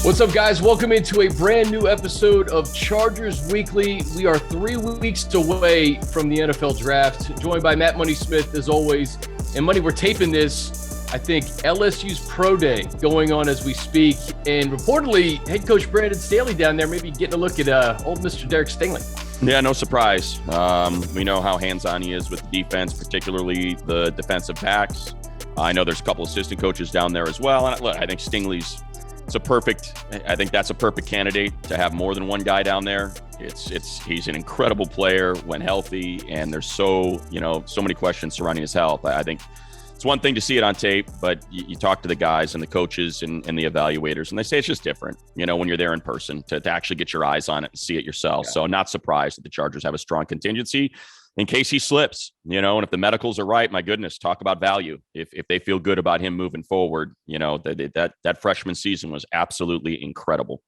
What's up, guys? Welcome into a brand new episode of Chargers Weekly. We are 3 weeks away from the NFL Draft, joined by Matt Money Smith, as always. And Money, we're taping this, I think, LSU's Pro Day going on as we speak. And reportedly, head coach Brandon Staley down there maybe getting a look at old Mr. Derek Stingley. Yeah, no surprise. We know how hands-on he is with the defense, particularly the defensive backs. I know there's a couple assistant coaches down there as well. And look, I think Stingley's I think that's a perfect candidate to have more than one guy down there. He's an incredible player when healthy, and there's so many questions surrounding his health. I think it's one thing to see it on tape, but you talk to the guys and the coaches and the evaluators, and they say it's just different, when you're there in person to actually get your eyes on it and see it yourself. Yeah. So not surprised that the Chargers have a strong contingency in case he slips, and if the medicals are right, my goodness, talk about value. If they feel good about him moving forward, that freshman season was absolutely incredible.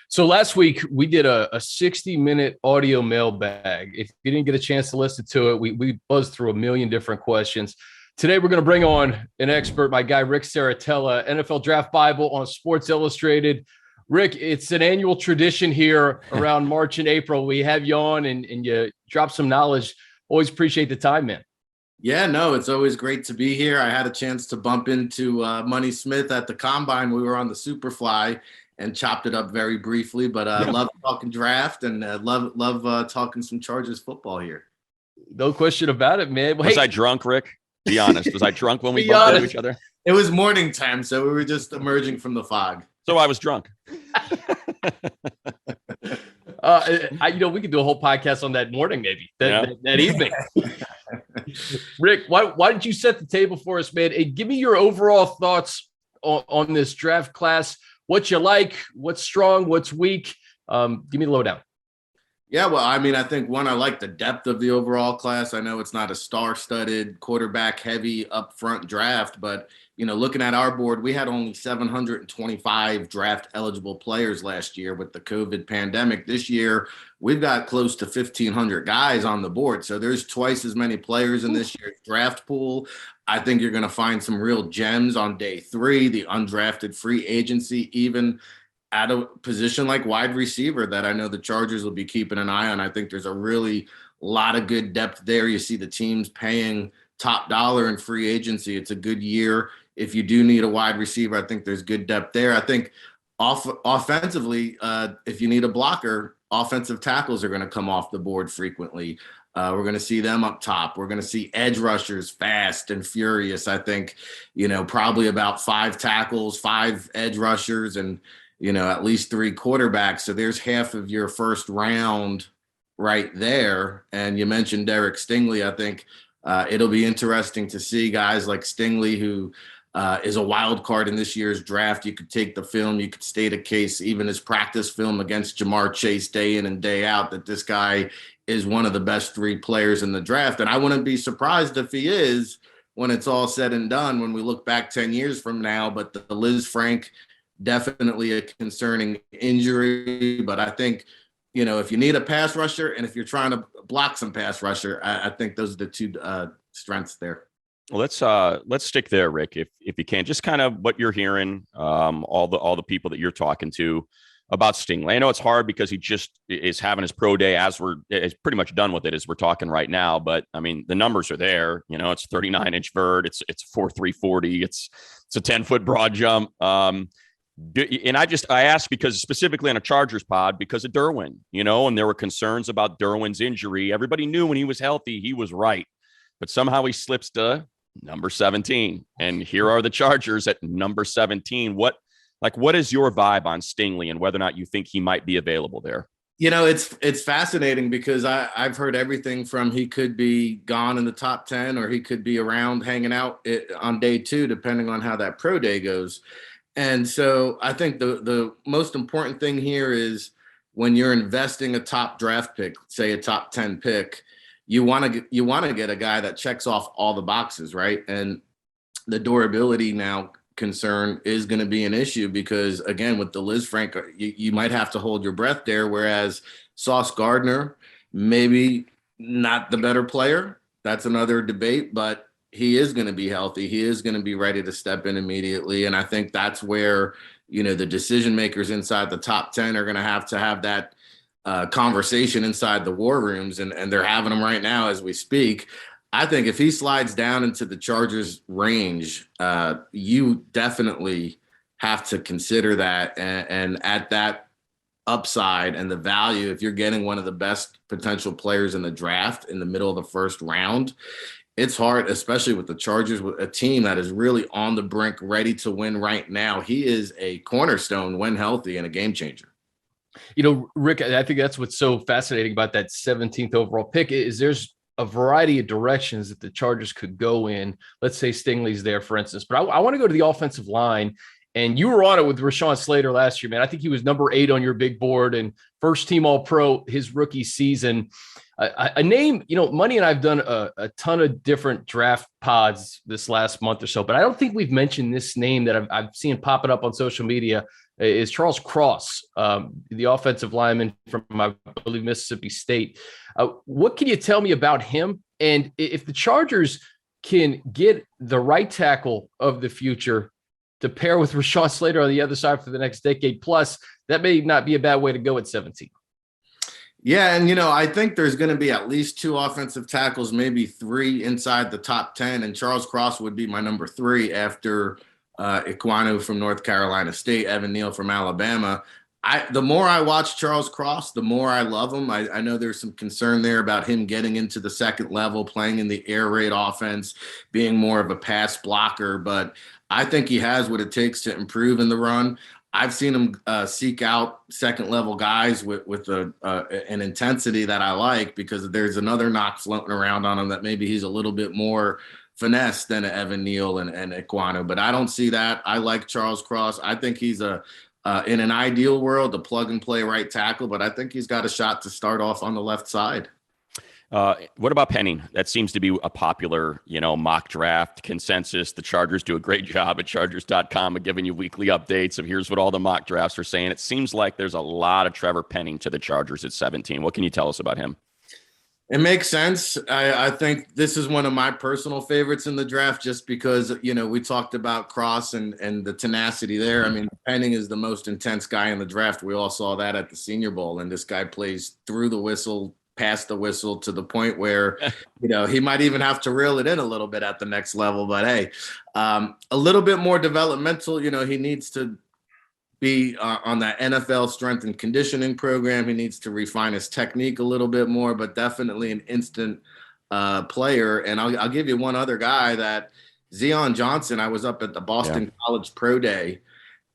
So last week we did a 60-minute audio mailbag. If you didn't get a chance to listen to it, we buzzed through a million different questions. Today we're going to bring on an expert, my guy Ric Serritella, NFL Draft Bible on Sports Illustrated. Rick, it's an annual tradition here around March and April. We have you on and you drop some knowledge. Always appreciate the time, man. Yeah, no, it's always great to be here. I had a chance to bump into Money Smith at the Combine. We were on the Superfly and chopped it up very briefly, but love talking draft and love talking some Chargers football here. No question about it, man. Well, was I drunk, Rick? Be honest. Was I drunk when we bumped into each other? It was morning time, so we were just emerging from the fog. So I was drunk. We could do a whole podcast on that morning, maybe that evening. Rick, why did you set the table for us, man? Hey, give me your overall thoughts on this draft class. What you like, what's strong, what's weak. Give me the lowdown. Yeah, well, I think I like the depth of the overall class. I know it's not a star-studded, quarterback-heavy upfront draft, but looking at our board, we had only 725 draft-eligible players last year with the COVID pandemic. This year, we've got close to 1,500 guys on the board, so there's twice as many players in this year's draft pool. I think you're going to find some real gems on day 3, the undrafted free agency, even at a position like wide receiver that I know the Chargers will be keeping an eye on. I think there's a really lot of good depth there. You see the teams paying top dollar in free agency. It's a good year. If you do need a wide receiver, I think there's good depth there. I think offensively, if you need a blocker, offensive tackles are going to come off the board frequently. We're going to see them up top. We're going to see edge rushers fast and furious. I think, probably about 5 tackles, 5 edge rushers, and at least 3 quarterbacks. So there's half of your first round right there. And you mentioned Derek Stingley. I think it'll be interesting to see guys like Stingley, who is a wild card in this year's draft. You could take the film, you could state a case, even his practice film against Jamar Chase day in and day out, that this guy is one of the best 3 players in the draft. And I wouldn't be surprised if he is when it's all said and done, when we look back 10 years from now. But the Liz Frank, definitely a concerning injury, but I think, if you need a pass rusher and if you're trying to block some pass rusher, I think those are the 2 strengths there. Well, let's stick there, Rick, if you can. Just kind of what you're hearing, all the people that you're talking to about Stingley. I know it's hard because he just is having his pro day as is pretty much done with it as we're talking right now. But the numbers are there. It's 39-inch vert. It's 4.3 40. It's a 10-foot broad jump. And I asked because specifically on a Chargers pod because of Derwin, and there were concerns about Derwin's injury. Everybody knew when he was healthy, he was right, but somehow he slips to number 17. And here are the Chargers at number 17. What is your vibe on Stingley and whether or not you think he might be available there? It's fascinating because I've heard everything from he could be gone in the top 10 or he could be around hanging out on day 2, depending on how that pro day goes. And so I think the most important thing here is when you're investing a top draft pick, say a top 10 pick, you want to get a guy that checks off all the boxes, right? And the durability now concern is going to be an issue because, again, with the Liz Frank, you might have to hold your breath there, whereas Sauce Gardner, maybe not the better player. That's another debate, but he is going to be healthy. He is going to be ready to step in immediately. And I think that's where, the decision makers inside the top 10 are going to have that conversation inside the war rooms, and they're having them right now as we speak. I think if he slides down into the Chargers range, you definitely have to consider that. And at that upside and the value, if you're getting one of the best potential players in the draft in the middle of the first round, it's hard, especially with the Chargers, with a team that is really on the brink, ready to win right now. He is a cornerstone when healthy and a game changer. Rick, I think that's what's so fascinating about that 17th overall pick is there's a variety of directions that the Chargers could go in. Let's say Stingley's there, for instance, but I want to go to the offensive line. And you were on it with Rashawn Slater last year, man. I think he was number 8 on your big board and first team All-Pro his rookie season. A name, Money and I've done a ton of different draft pods this last month or so, but I don't think we've mentioned this name that I've seen popping up on social media is Charles Cross, the offensive lineman from, I believe, Mississippi State. What can you tell me about him? And if the Chargers can get the right tackle of the future to pair with Rashawn Slater on the other side for the next decade plus, that may not be a bad way to go at 17. Yeah, and I think there's going to be at least 2 offensive tackles, maybe 3 inside the top 10, and Charles Cross would be my number 3 after Iquanu from North Carolina State, Evan Neal from Alabama. The more I watch Charles Cross, the more I love him. I know there's some concern there about him getting into the second level, playing in the air raid offense, being more of a pass blocker, but I think he has what it takes to improve in the run. I've seen him seek out second-level guys with an intensity that I like, because there's another knock floating around on him that maybe he's a little bit more finesse than Evan Neal and Iquanu. But I don't see that. I like Charles Cross. I think he's in an ideal world, a plug-and-play right tackle, but I think he's got a shot to start off on the left side. What about Penning? That seems to be a popular, mock draft consensus. The Chargers do a great job at Chargers.com of giving you weekly updates of here's what all the mock drafts are saying. It seems like there's a lot of Trevor Penning to the Chargers at 17. What can you tell us about him? It makes sense. I think this is one of my personal favorites in the draft, just because, we talked about Cross and the tenacity there. I mean, Penning is the most intense guy in the draft. We all saw that at the Senior Bowl, and this guy plays through the whistle, past the whistle, to the point where, he might even have to reel it in a little bit at the next level. But hey, a little bit more developmental. He needs to be on that NFL strength and conditioning program. He needs to refine his technique a little bit more, but definitely an instant player. And I'll give you one other guy, that Zion Johnson. I was up at the Boston College Pro Day,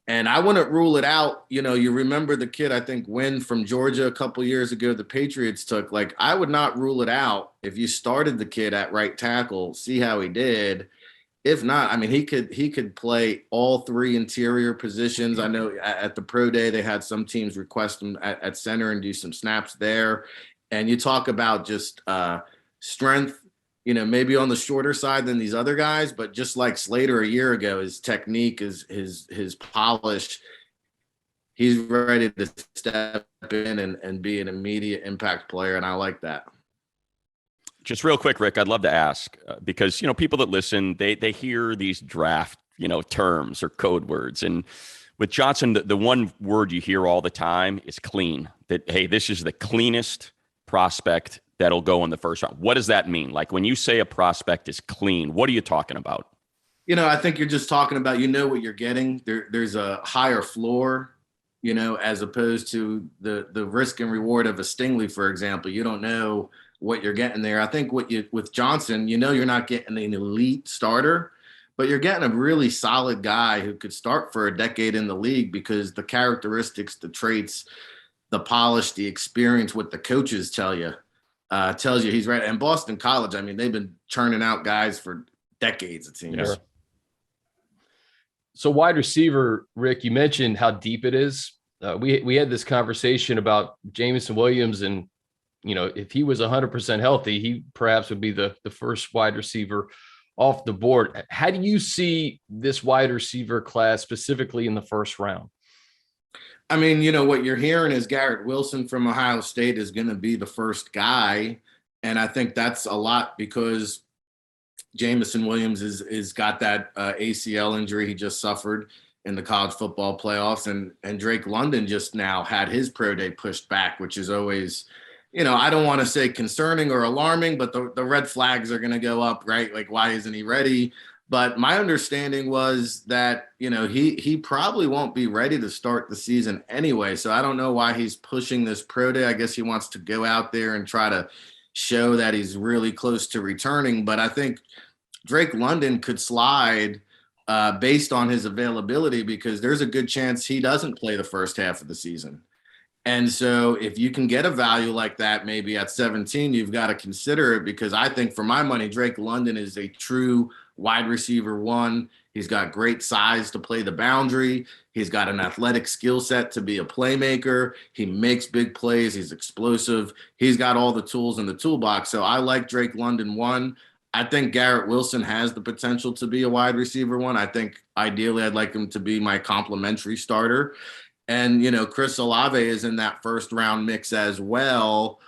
and I wouldn't rule it out. You remember the kid, I think, Wynn from Georgia a couple years ago, the Patriots took. Like, I would not rule it out if you started the kid at right tackle, see how he did. If not, I mean, he could play all 3 interior positions. I know at the Pro Day, they had some teams request him at center and do some snaps there. And you talk about just strength, maybe on the shorter side than these other guys, but just like Slater a year ago, his technique, his polish, he's ready to step in and be an immediate impact player. And I like that. Just real quick, Rick, I'd love to ask, because, people that listen, they hear these draft, terms or code words. And with Johnson, the one word you hear all the time is clean. That, hey, this is the cleanest prospect that'll go in the first round. What does that mean? Like, when you say a prospect is clean, what are you talking about? I think you're just talking about, what you're getting. There's a higher floor, as opposed to the risk and reward of a Stingley, for example. You don't know what you're getting there. I think with Johnson, you're not getting an elite starter, but you're getting a really solid guy who could start for a decade in the league, because the characteristics, the traits, the polish, the experience, what the coaches tells you he's right. And Boston College, I mean, they've been churning out guys for decades, it seems. Yeah. So wide receiver, Rick, you mentioned how deep it is. We had this conversation about Jameson Williams, and if he was 100% healthy, he perhaps would be the first wide receiver off the board. How do you see this wide receiver class specifically in the first round? I mean, what you're hearing is Garrett Wilson from Ohio State is going to be the first guy. And I think that's a lot because Jameson Williams is got that ACL injury he just suffered. in the college football playoffs. And Drake London just now had his pro day pushed back, which is always, I don't want to say concerning or alarming, but the red flags are going to go up, right? Like, why isn't he ready? But my understanding was that, he probably won't be ready to start the season anyway. So I don't know why he's pushing this pro day. I guess he wants to go out there and try to show that he's really close to returning. But I think Drake London could slide based on his availability, because there's a good chance he doesn't play the first half of the season. And so if you can get a value like that, maybe at 17, you've got to consider it, because I think for my money, Drake London is a true wide receiver one. He's got great size to play the boundary. He's got an athletic skill set to be a playmaker. He makes big plays. He's explosive. He's got all the tools in the toolbox. So I like Drake London one. I think Garrett Wilson has the potential to be a wide receiver one. I think ideally I'd like him to be my complimentary starter. And, Chris Olave is in that first round mix as well.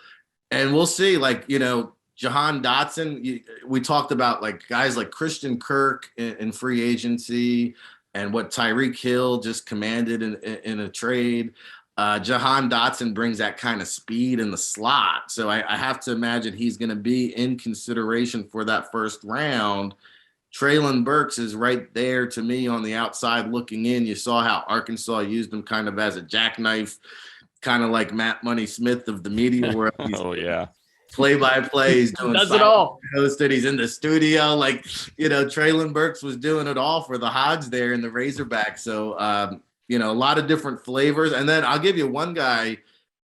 And we'll see, Jahan Dotson, we talked about guys like Christian Kirk in free agency and what Tyreek Hill just commanded in a trade. Jahan Dotson brings that kind of speed in the slot. So I have to imagine he's going to be in consideration for that first round. Treylon Burks is right there to me on the outside looking in. You saw how Arkansas used him kind of as a jackknife, kind of like Matt Money Smith of the media world. Oh, yeah. Play-by-play, he's doing does it all. Hosted, he's in the studio. Treylon Burks was doing it all for the Hogs there in the Razorbacks. So, a lot of different flavors. And then I'll give you one guy,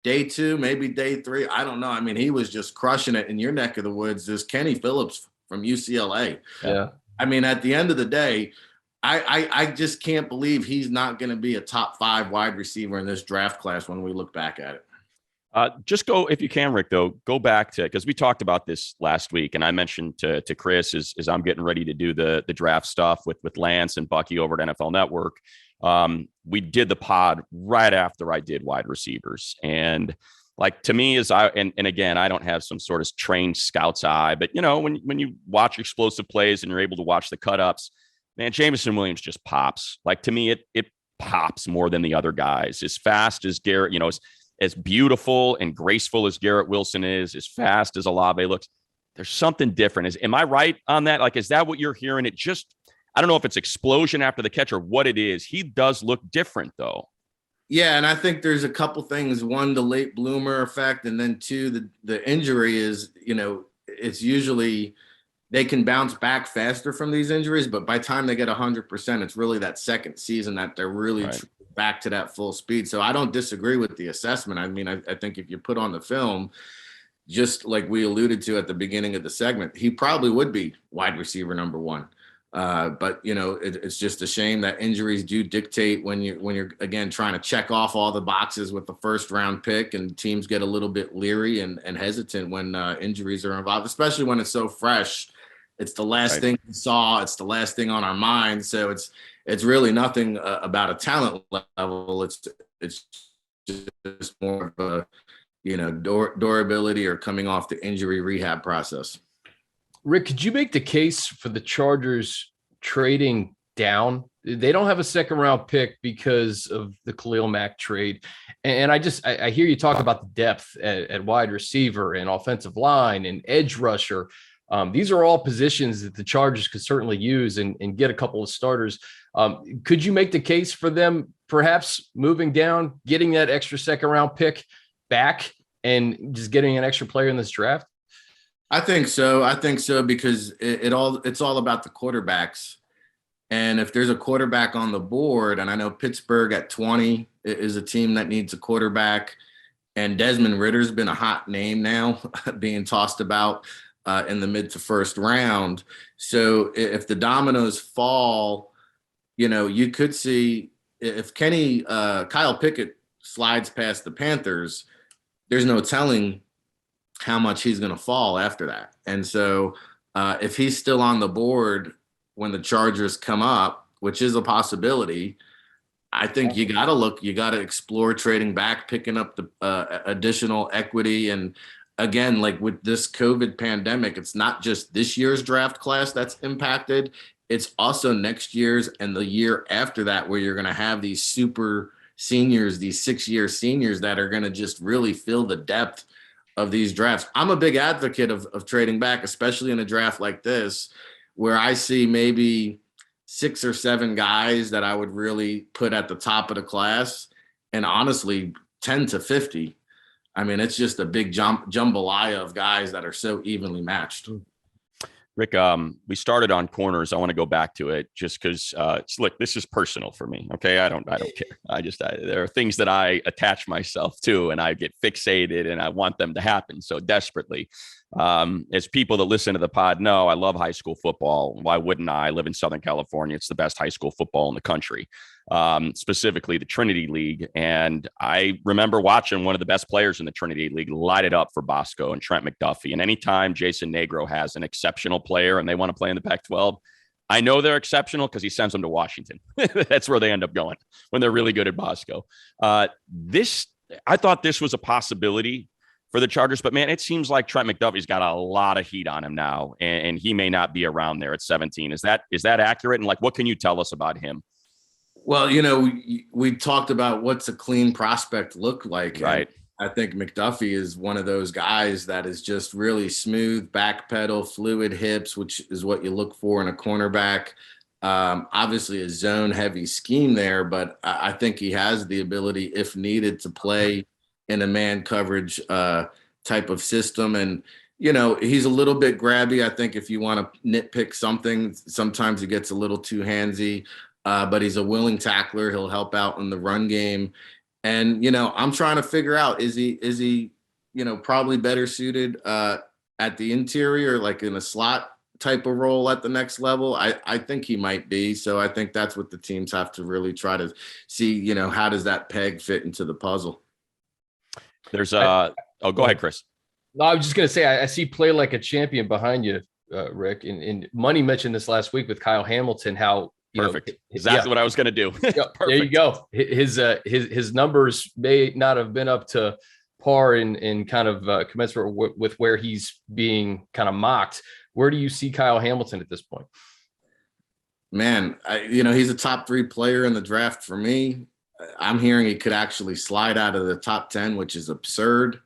day 2, maybe day 3. I don't know. I mean, he was just crushing it in your neck of the woods. Is Kenny Phillips from UCLA. Yeah. I mean, at the end of the day, I just can't believe he's not going to be a top 5 wide receiver in this draft class when we look back at it. Just go, if you can, Rick, though, go back to, because we talked about this last week, and I mentioned to Chris as I'm getting ready to do the draft stuff with Lance and Bucky over at NFL Network. We did the pod right after I did wide receivers. And to me, and again, I don't have some sort of trained scout's eye, but when you watch explosive plays and you're able to watch the cut ups, man, Jameson Williams just pops. To me, it pops more than the other guys. As fast as Garrett, as beautiful and graceful as Garrett Wilson is, as fast as Olave looks, there's something different. Am I right on that? Is that what you're hearing? I don't know if it's explosion after the catch or what it is. He does look different though. Yeah, and I think there's a couple things. One, the late bloomer effect, and then 2, the injury is, it's usually they can bounce back faster from these injuries, but by the time they get 100%, it's really that second season that they're really right. Back to that full speed. So I don't disagree with the assessment. I mean, I think if you put on the film, just like we alluded to at the beginning of the segment, he probably would be wide receiver number 1. But it's just a shame that injuries do dictate when you're again trying to check off all the boxes with the first round pick, and teams get a little bit leery and hesitant when injuries are involved, especially when it's so fresh. It's the last right. thing we saw. It's the last thing on our mind. So it's really nothing about a talent level. It's just more of a durability or coming off the injury rehab process. Rick, could you make the case for the Chargers trading down? They don't have a second round pick because of the Khalil Mack trade. And I hear you talk about the depth at wide receiver and offensive line and edge rusher. These are all positions that the Chargers could certainly use and get a couple of starters. Could you make the case for them perhaps moving down, getting that extra second round pick back and just getting an extra player in this draft? I think so because it's all about the quarterbacks. And if there's a quarterback on the board, and I know Pittsburgh at 20 is a team that needs a quarterback, and Desmond Ritter's been a hot name now being tossed about in the mid to first round. So if the dominoes fall, you could see if Kyle Pickett slides past the Panthers, there's no telling how much he's going to fall after that. And so if he's still on the board when the Chargers come up, which is a possibility, I think you got to explore trading back, picking up the additional equity. And again, with this COVID pandemic, it's not just this year's draft class that's impacted. it's also next year's and the year after that where you're going to have these super seniors, these 6-year seniors that are going to just really fill the depth of these drafts. I'm a big advocate of trading back, especially in a draft like this, where I see maybe 6 or 7 guys that I would really put at the top of the class, and honestly 10 to 50. I mean, it's just a big jambalaya of guys that are so evenly matched. Rick, we started on corners. I want to go back to it just because, look, this is personal for me. Okay, I don't care. There are things that I attach myself to, and I get fixated, and I want them to happen so desperately. As people that listen to the pod know, I love high school football. Why wouldn't I? I live in Southern California. It's the best high school football in the country, specifically the Trinity League. And I remember watching one of the best players in the Trinity League light it up for Bosco and Trent McDuffie. And anytime Jason Negro has an exceptional player and they want to play in the Pac-12, I know they're exceptional because he sends them to Washington. That's where they end up going when they're really good at Bosco. I thought this was a possibility for the Chargers, but man, it seems like Trent McDuffie's got a lot of heat on him now, and he may not be around there at 17. Is that accurate? And like, what can you tell us about him? Well, we talked about what's a clean prospect look like. Right. I think McDuffie is one of those guys that is just really smooth, back pedal, fluid hips, which is what you look for in a cornerback. Obviously a zone heavy scheme there, but I think he has the ability, if needed, to play in a man coverage type of system. And, he's a little bit grabby. I think if you want to nitpick something, sometimes he gets a little too handsy, but he's a willing tackler. He'll help out in the run game. And, I'm trying to figure out, is he, probably better suited at the interior, like in a slot type of role at the next level? I think he might be. So I think that's what the teams have to really try to see, how does that peg fit into the puzzle? There's go ahead, Chris. No, I was just going to say, I see play like a champion behind you, Rick. And Money mentioned this last week with Kyle Hamilton, how perfect. Exactly what I was going to do. There you go. His numbers may not have been up to par in kind of commensurate with where he's being kind of mocked. Where do you see Kyle Hamilton at this point? Man, he's a top 3 player in the draft for me. I'm hearing he could actually slide out of the top 10, which is absurd.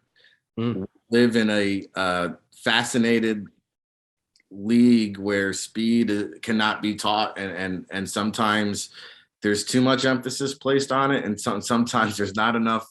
Live in a fascinated league where speed cannot be taught, and sometimes there's too much emphasis placed on it, and sometimes there's not enough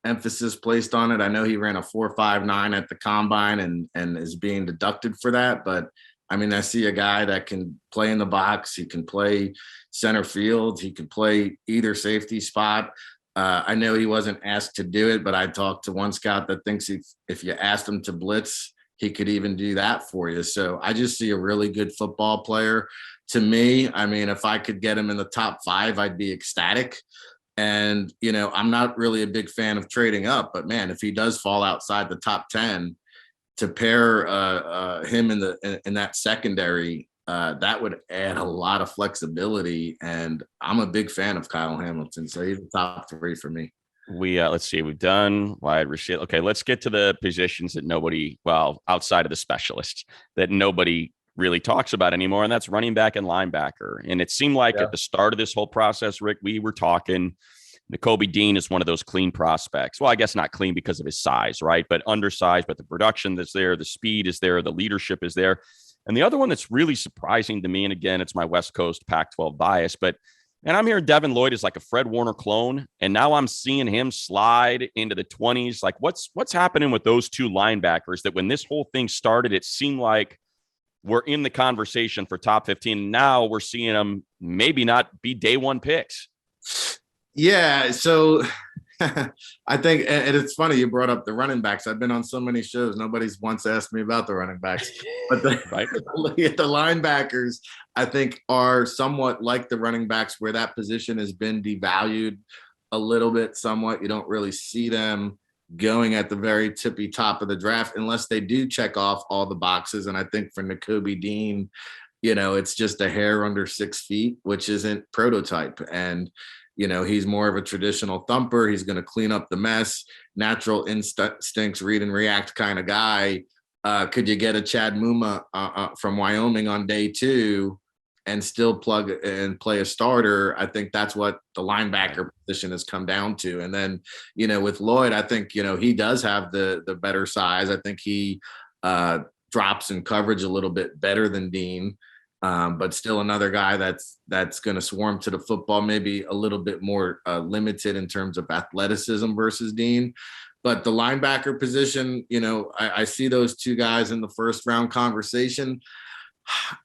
emphasis placed on it. I know he ran a 4.59 at the combine and is being deducted for that, but I mean, I see a guy that can play in the box. He can play center field. He can play either safety spot. I know he wasn't asked to do it, but I talked to one scout that thinks if you asked him to blitz, he could even do that for you. So I just see a really good football player. To me, I mean, if I could get him in the top 5, I'd be ecstatic. And, I'm not really a big fan of trading up, but man, if he does fall outside the top 10, to pair him in that secondary, that would add a lot of flexibility. And I'm a big fan of Kyle Hamilton, so he's the top 3 for me. Let's see, we've done wide receiver. Okay, let's get to the positions that outside of the specialists, that nobody really talks about anymore, and that's running back and linebacker. And it seemed like at the start of this whole process, Rick, we were talking Nakobe Dean is one of those clean prospects. Well, I guess not clean because of his size, right? But undersized, but the production that's there, the speed is there, the leadership is there. And the other one that's really surprising to me, and again, it's my West Coast Pac-12 bias, and I'm hearing Devin Lloyd is like a Fred Warner clone, and now I'm seeing him slide into the 20s. Like, what's happening with those 2 linebackers that when this whole thing started, it seemed like we're in the conversation for top 15. Now we're seeing them maybe not be day 1 picks. Yeah, so I think, and it's funny you brought up the running backs. I've been on so many shows. Nobody's once asked me about the running backs. But the linebackers, I think, are somewhat like the running backs, where that position has been devalued a little bit somewhat. You don't really see them going at the very tippy top of the draft unless they do check off all the boxes. And I think for Nakobe Dean, it's just a hair under 6 feet, which isn't prototype. And he's more of a traditional thumper. He's going to clean up the mess, natural instincts, read and react kind of guy. Could you get a Chad Muma from Wyoming on day 2 and still plug and play a starter. I think that's what the linebacker position has come down to. And then, with Lloyd, I think, he does have the better size. I think he drops in coverage a little bit better than Dean. But still another guy that's going to swarm to the football, maybe a little bit more limited in terms of athleticism versus Dean. But the linebacker position, I see those two guys in the first round conversation.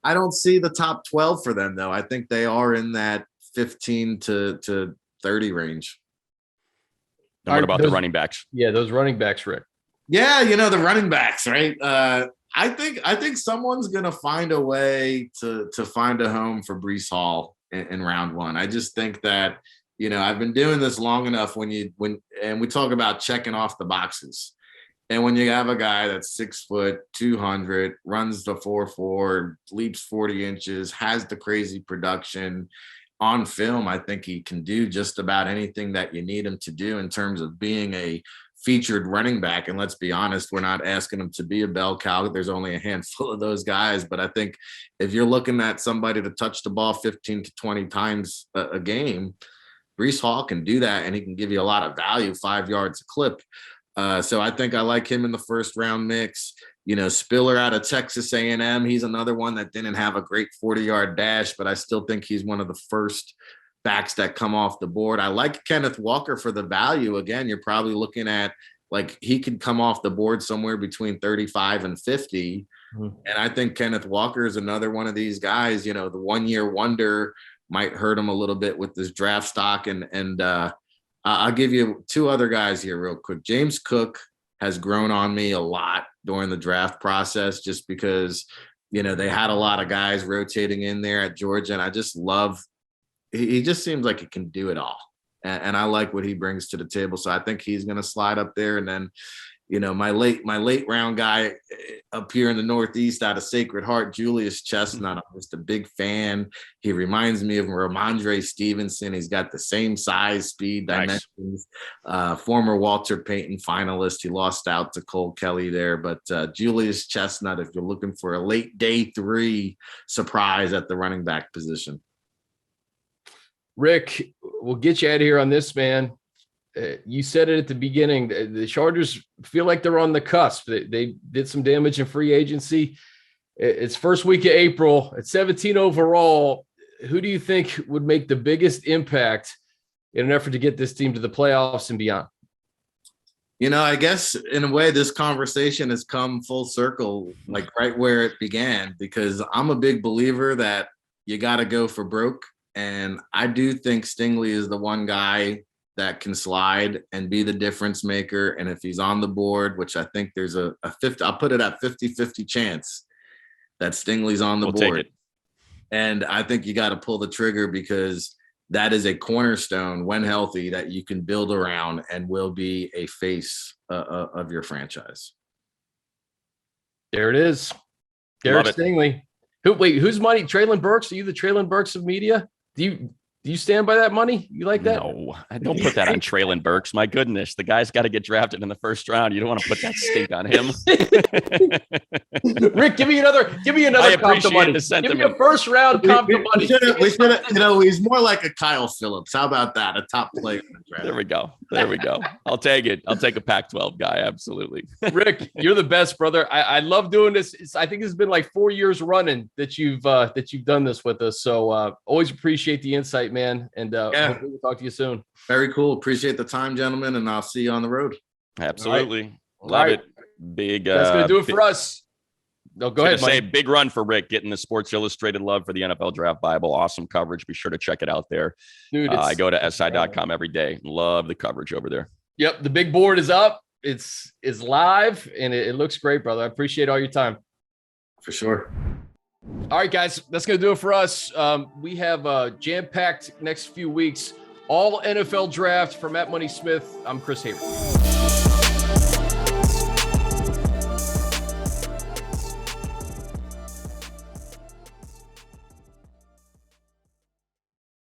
I don't see the top 12 for them, though. I think they are in that 15 to 30 range. And what about the running backs? Yeah, those running backs, Rick. Yeah, the running backs, right? I think someone's gonna find a way to find a home for Breece Hall in round one. I just think that I've been doing this long enough when we talk about checking off the boxes, and when you have a guy that's 6 foot 200, runs the 4.4, leaps 40 inches, has the crazy production on film, I think he can do just about anything that you need him to do in terms of being a featured running back. And let's be honest, we're not asking him to be a bell cow. There's only a handful of those guys. But I think if you're looking at somebody to touch the ball 15 to 20 times a game, Breece Hall can do that, and he can give you a lot of value, 5 yards a clip. So I think I like him in the first round mix. Spiller out of Texas A&M, he's another one that didn't have a great 40-yard dash, but I still think he's one of the first backs that come off the board. I like Kenneth Walker for the value. Again, you're probably looking at he could come off the board somewhere between 35 and 50. Mm-hmm. And I think Kenneth Walker is another one of these guys, the 1-year wonder might hurt him a little bit with this draft stock. And I'll give you 2 other guys here real quick. James Cook has grown on me a lot during the draft process, just because, they had a lot of guys rotating in there at Georgia. And I just love, he just seems like he can do it all. And I like what he brings to the table. So I think he's going to slide up there. And then, my late round guy up here in the Northeast out of Sacred Heart, Julius Chestnut. I'm just a big fan. He reminds me of Ramondre Stevenson. He's got the same size, speed, dimensions. Nice. Former Walter Payton finalist. He lost out to Cole Kelly there. But Julius Chestnut, if you're looking for a late day 3 surprise at the running back position. Rick, we'll get you out of here on this, man. You said it at the beginning. The Chargers feel like they're on the cusp. They did some damage in free agency. It's first week of April. At 17 overall, who do you think would make the biggest impact in an effort to get this team to the playoffs and beyond? I guess in a way, this conversation has come full circle, right where it began, because I'm a big believer that you got to go for broke. And I do think Stingley is the one guy that can slide and be the difference maker. And if he's on the board, which I think there's a 50, I'll put it at 50-50 chance that Stingley's on the board. Take it. And I think you got to pull the trigger, because that is a cornerstone when healthy that you can build around and will be a face of your franchise. There it is. Derek Stingley. Who's money? Traylon Burks? Are you the Traylon Burks of media? Do you stand by that money? You like that? No, I don't put that on Traylon Burks. My goodness, the guy's got to get drafted in the first round. You don't want to put that stink on him. Rick, give me another I appreciate the sentiment. Give me a first round comp to money. We should, he's more like a Kyle Phillips. How about that? A top player. There we go. I'll take it. I'll take a Pac-12 guy. Absolutely. Rick, you're the best, brother. I love doing this. I think it's been like 4 years running that you've done this with us. So always appreciate the insight, man. And hopefully we'll talk to you soon. Very cool. Appreciate the time, gentlemen, and I'll see you on the road. Absolutely. Love it. Big. That's going to do it for us. No, go ahead. Say big run for Rick, getting the Sports Illustrated love for the NFL Draft Bible. Awesome coverage. Be sure to check it out there. Dude, I go to si.com every day. Love the coverage over there. Yep. The big board is up. It's live, and it looks great, brother. I appreciate all your time. For sure. All right, guys, that's going to do it for us. We have jam-packed next few weeks. All NFL draft from Matt Money Smith. I'm Chris Hayre.